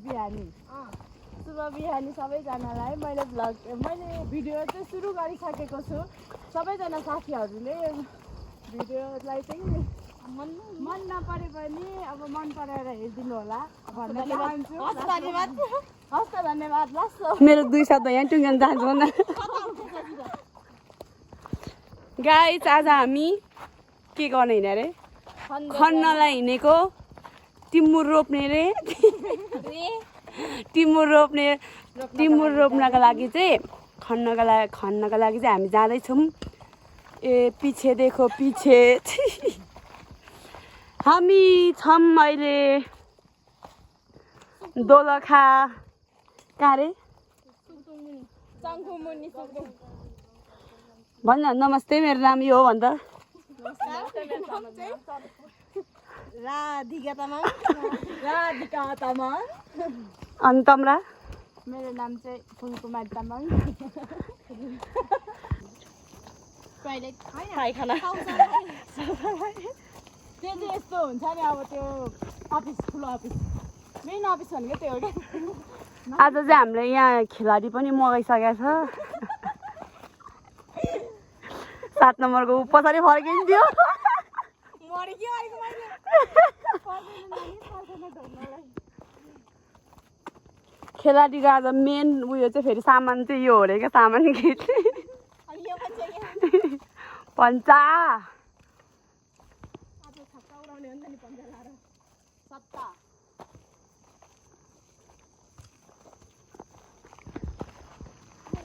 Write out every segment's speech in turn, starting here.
बिहानी शुभ बिहानी सबैजनालाई मैले भिडियो चाहिँ सुरु गरिसकेको छु सबैजना साथीहरूले भिडियोलाई चाहिँ मन नपरे पनि अब मन परेर हेरिदिनु होला भन्न चाहन्छु हस् त धन्यवाद मेरो 2 शब्द यहाँ टुङ्गन जान्छु न गाइस आज हामी के गर्ने हिँड्ने रे खन्नलाई हिँडेको टिमुर रोप्ने रे टिमुर रोप्नको लागि चाहिँ खन्नको लागि चाहिँ हामी जाँदैछौँ ए पछि देखो पछि हामी छौँ अहिले दोलखा कहाँ रे भन्न नमस्ते मेरो नाम यो हो भन्छ राधिका तामाङ अनि तम्रा मेरो नाम चाहिँ फुलकुमारी तामाङ त्यो चाहिँ यस्तो हुन्छ नि अब त्यो अफिस ठुलो अफिस मेन अफिस भनेको त्यो एउटा आज चाहिँ हामीले यहाँ खेलाडी पनि मगाइसकेको छ 7 नम्बरको पछाडि फर्किन्थ्यो खेलाडीको आज मेन उयो चाहिँ फेरि सामान चाहिँ यो हो रे क्या सामान खिच्ने पन्चा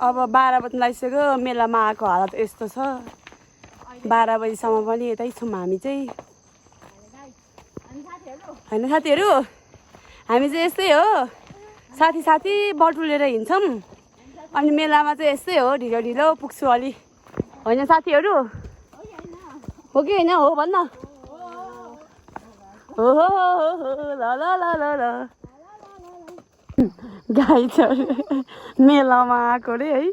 अब 12 बज्न लागिसक्यो मेलामा आएको हालत यस्तो छ 12 बजीसम्म पनि यतै छौँ हामी चाहिँ होइन साथीहरू हामी चाहिँ यस्तै हो साथी बटुलेर हिँड्छौँ अनि मेलामा चाहिँ यस्तै हो ढिलो पुग्छु अलि होइन साथीहरू हो कि होइन हो भन्न हो ल ल ल ल ल गाई छ मेलामा आएको रे है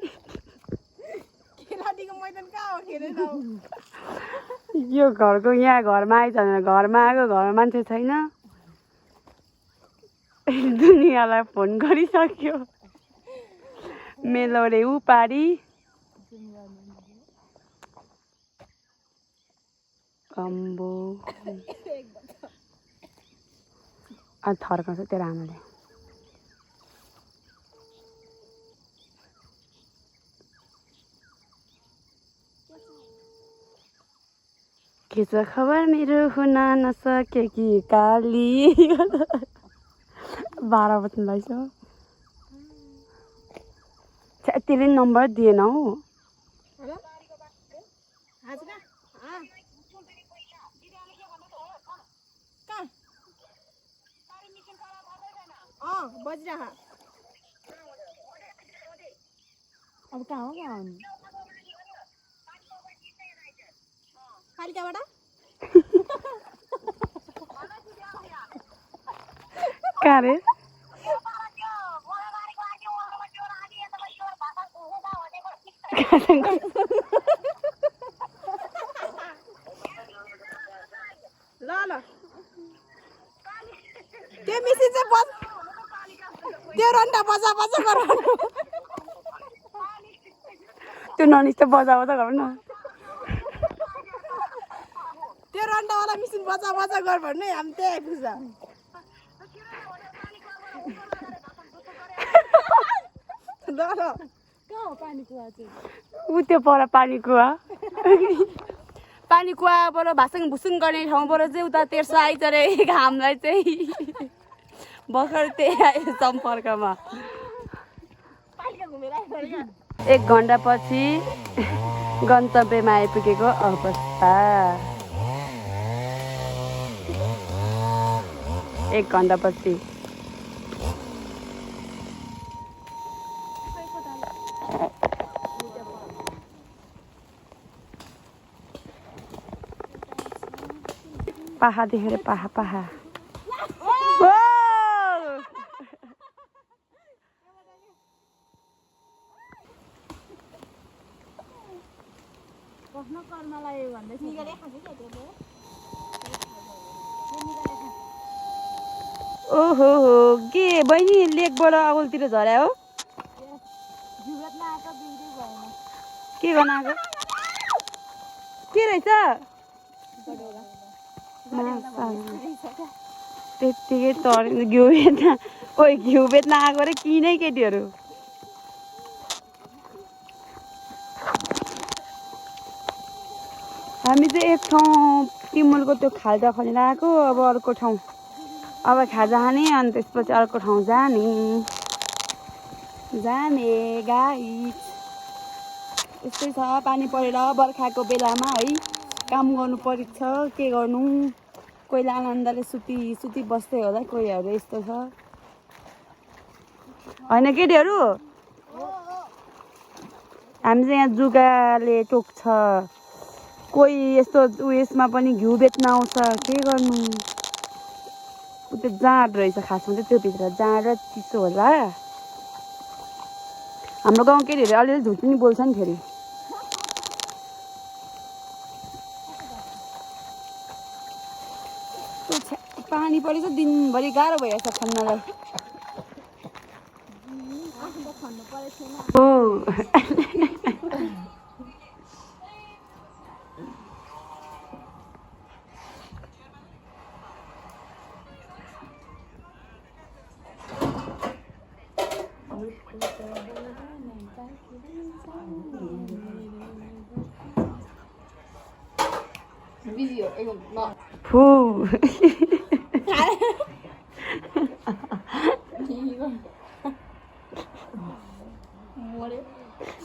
यो घरको यहाँ घरमा आइछ भने घरमा आएको घरमा मान्छे छैन दुनियाँलाई फोन गरिसक्यो मेलो रे उपारी कम्बो थर्काउँछ तेरो आमाले के छ खबर मेरो हुन नसके कि काली 12 बज्न लाग्यो तेरो नम्बर दिएन हौ अब कहाँ हो पालिकाबाट कहाँ रे ल त्यो मिसिन चाहिँ त्यो रन्डा बजा गराउनु त्यो ननिस्ते बजा गरौँ न त्यो रन्डावाला मिसिन बजा गर भन्नु हामी त्यही आइपुग्छ ल कहाँ हो पानी कुवा चाहिँ ऊ त्यो पर पानी कुवाबाट भाषण भुसुङ गर्ने ठाउँबाट चाहिँ उता तेर्सो आइछ रे घामलाई चाहिँ भर्खर त्यही आयो सम्पर्कमा 1 घन्टापछि गन्तव्यमा आइपुगेको अवस्था 1 घन्टापछि पाहा देखेर पाहा बस्न कर्मलाई भन्दै ओहो हो के बहिनी लेकबाट अगुलतिर झर्या हो के गर्न आएको के रहेछ त्यत्तिकै तर घिउ बेच्न ओइ घिउ बेच्न आएको र किनै केटीहरू हामी चाहिँ एक ठाउँ तिमुलको त्यो खाल्टा खनेर आएको अब अर्को ठाउँ अब खाजा खाने अनि त्यसपछि अर्को ठाउँ जाने गाइस यस्तै छ पानी परेर बर्खाको बेलामा है काम गर्नु परेको छ के गर्नु कोहीले आनन्दले सुती बस्दै होला कोहीहरू यस्तो छ होइन केटीहरू हामी चाहिँ यहाँ जुगाले टोक्छ कोही यस्तो उयसमा पनि घिउ बेच्न आउँछ के गर्नु त्यो जाँड रहेछ खासमा चाहिँ त्यो भित्र जाँड र चिसो होला हाम्रो गाउँ केटीहरू अलिअलि झुट पनि बोल्छ नि फेरि पानी परेछ दिनभरि गाह्रो भइरहेछ खन्नलाई फु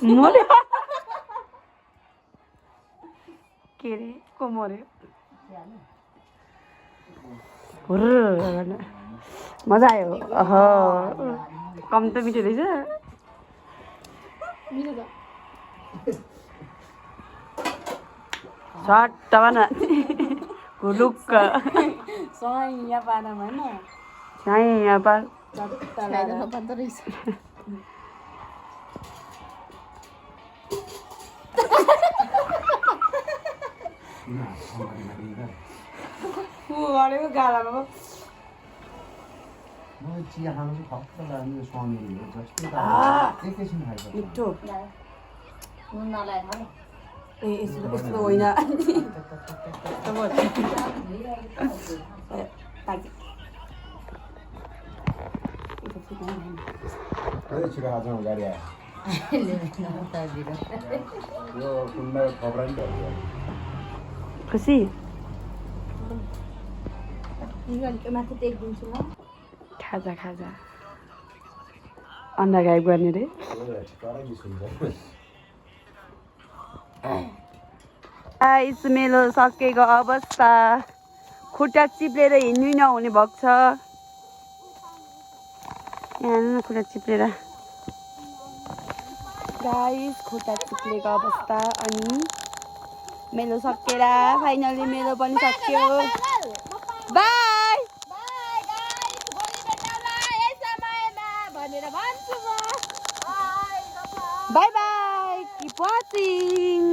मर्यो के अरे को मर्यो मजा आयो कम त मिठो रहेछ सट्ट भन हुलुक्क यहाँ पानामा होइन यहाँ पा गालामा मिठो ए यस्तो होइन खुसी माथि टेकिदिन्छु म खाजा अन्डा गायब गर्ने रे गाइस मेलो सकेको अवस्था खुट्टा चिप्लेर हिँड्नु नहुने भएको छ यहाँ खुट्टा चिप्लेर गाइस खुट्टा चिप्लेको अवस्था अनि मेलो सकेर फाइनली मेलो पनि सक्यो by by by keep watching